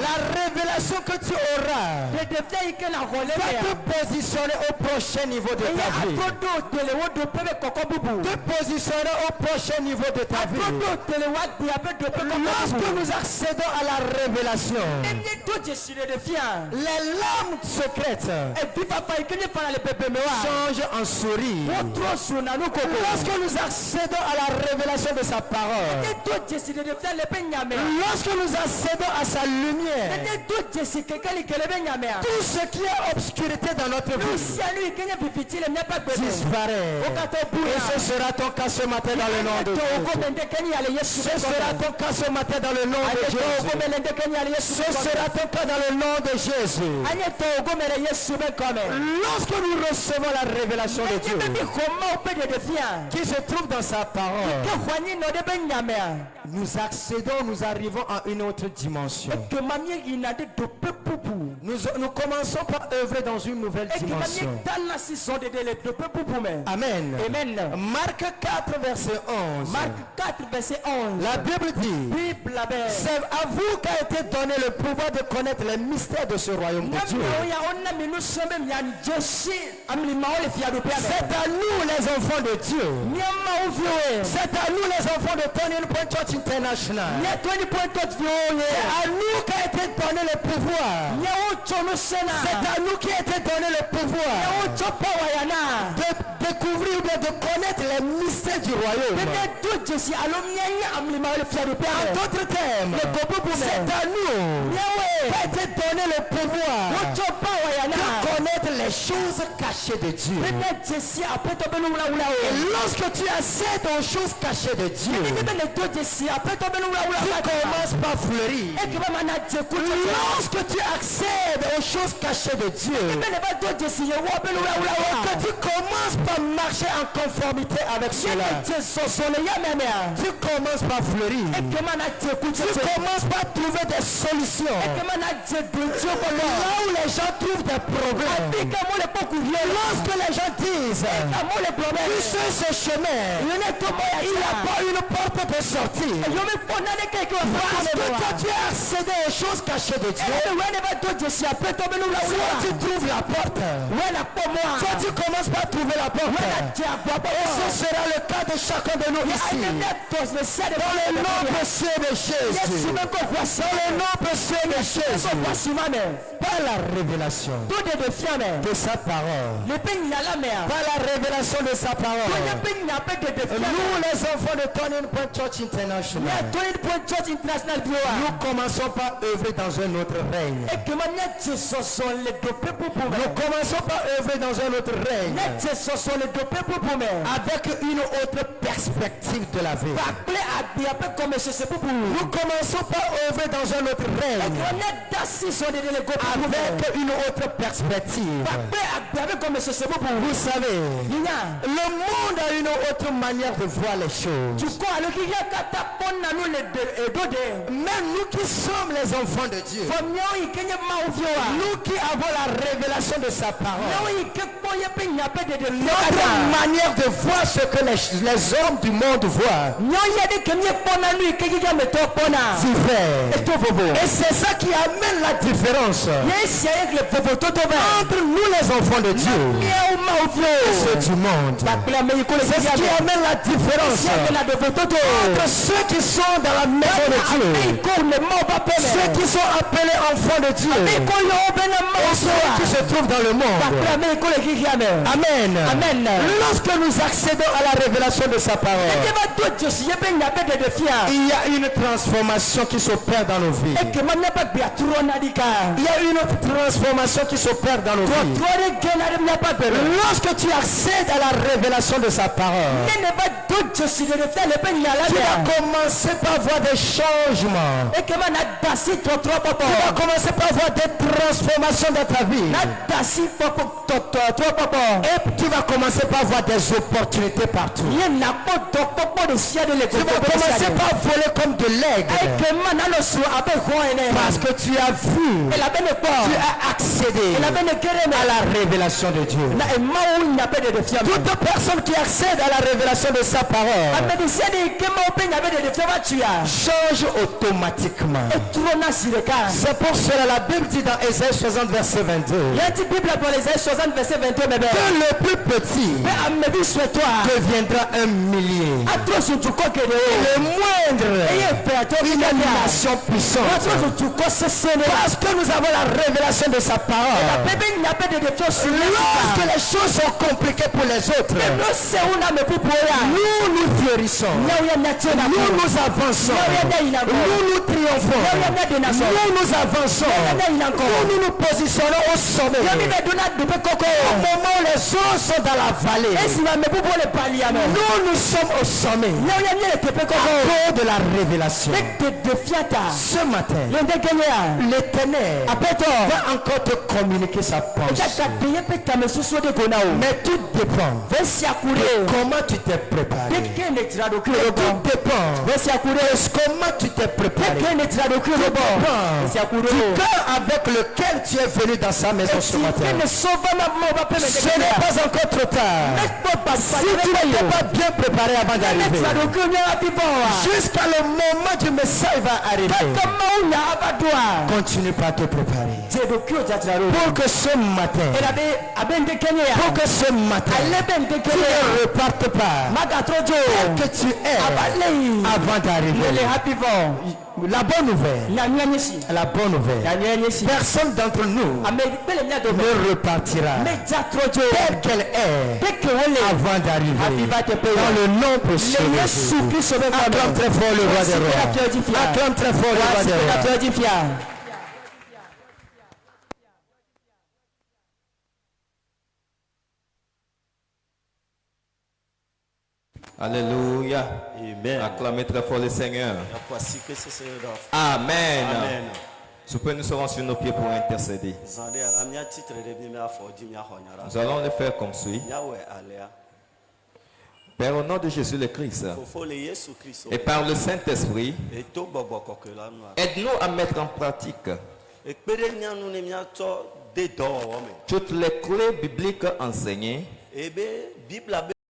La révélation que tu auras va te positionner au prochain niveau de ta vie. Te positionner au prochain niveau de ta vie. Lorsque nous accédons à la révélation, les larmes secrètes changent en sourire. Lorsque nous accédons à la révélation de sa parole, lorsque nous accédons à sa lumière, tout ce qui est obscurité dans notre vie disparaît. Et ce sera ton cas ce matin dans le nom de Jésus. Ce sera ton cas ce matin dans le nom de Jésus. Ce sera ton cas dans le nom de Jésus. Lorsque nous recevons la révélation de Dieu qui se trouve dans sa parole, nous accédons, nous arrivons à une autre dimension. Nous commençons par œuvrer dans une nouvelle dimension. Amen. Marc 4 verset 11. La Bible dit, c'est à vous qu'a été donné le pouvoir de connaître les mystères de ce royaume de Dieu. C'est à nous les enfants de Dieu. C'est à nous les enfants de Turning Point Church International. C'est à nous qu'a été donné le pouvoir. C'est à nous qui a été donné le pouvoir de découvrir ou de connaître les mystères du royaume. En d'autres termes, c'est à nous qu'a été donné le pouvoir de connaître les choses cachées de Dieu. Et lorsque tu accèdes aux choses cachées de Dieu, tu commences par fleurir. Lorsque tu accèdes aux choses cachées de Dieu, que tu commences par marcher en conformité avec cela, tu commences par fleurir. Tu commences par trouver des solutions là où les gens trouvent des problèmes. Lorsque les gens disent que sur ce chemin il n'y a pas une porte de sortie, parce que toi tu as accédé aux choses cachées de Dieu, soit tu trouves la porte, soit tu commences par trouver la porte. Et ce sera le cas de chacun de nous ici, dans le nom précieux de Jésus. Dans le nom précieux de Jésus, par la révélation de sa parole, par la révélation de sa parole, nous les enfants de Turning Point Church International, nous commençons par œuvrer dans un autre règne. Nous commençons par œuvrer dans un autre règne avec une autre perspective de la vie. Nous commençons par œuvrer dans un autre règne avec une autre perspective. Vous savez, le monde a une autre manière de voir les choses. Même nous qui sommes les enfants de Dieu, nous qui avons la révélation de sa parole, notre manière de voir ce que les hommes du monde voient diffère. Et c'est ça qui amène la différence entre nous les enfants de Dieu et ceux du monde. C'est ce qui amène la différence entre ceux qui sont dans la maison de Dieu, ceux qui sont appelés enfants de Dieu, et ceux qui se trouvent dans le monde. Amen. Lorsque nous accédons à la révélation de sa parole, il y a une transformation qui s'opère dans nos vies. Il y a une autre transformation qui s'opère dans nos vies. Lorsque tu accèdes à la révélation de sa parole, tu vas commencer par voir des changements. Tu vas commencer par voir des transformations dans ta vie. Et tu vas commencer par voir des opportunités partout. Tu vas commencer par voler comme de l'aigle. Parce que tu as vu, tu as accédé à la révélation de Dieu. Toute personne qui accède à la révélation de sa parole change automatiquement. C'est pour cela la Bible dit dans Ésaïe 60 verset 22 que le plus petit deviendra un millier et le moindre une nation puissante, parce que nous avons la révélation de sa parole. Lorsque les choses sont compliquées pour les autres, nous guérissons, nous avançons, nous triomphons, nous avançons, nous positionnons au sommet. Au moment où les autres sont dans la vallée, nous sommes au sommet à cause de la révélation. Ce matin, l'Éternel va encore te communiquer sa pensée. Mais tout dépend de comment tu t'es préparé. Tout dépend de comment tu t'es préparé. Tout dépend du cœur avec lequel tu es venu dans sa maison ce matin. Ce n'est pas encore trop tard. Si tu n'étais pas bien préparé avant d'arriver, jusqu'à le moment du message va arriver, continue pas à te préparer. Pour que ce matin, tu ne repartes pas tel que tu es avant d'arriver. La bonne nouvelle, personne d'entre nous ne repartira tel qu'elle est avant d'arriver dans le nom précieux de Jésus. Acclame très fort le roi des rois. Acclame très fort le roi des rois. Alléluia. Amen. Acclamez très fort le Seigneur. Amen. Amen. Je peux nous serons sur nos pieds pour intercéder. Nous allons le faire comme suit. Père, au nom de Jésus le Christ et par le Saint-Esprit, aide-nous à mettre en pratique toutes les clés bibliques enseignées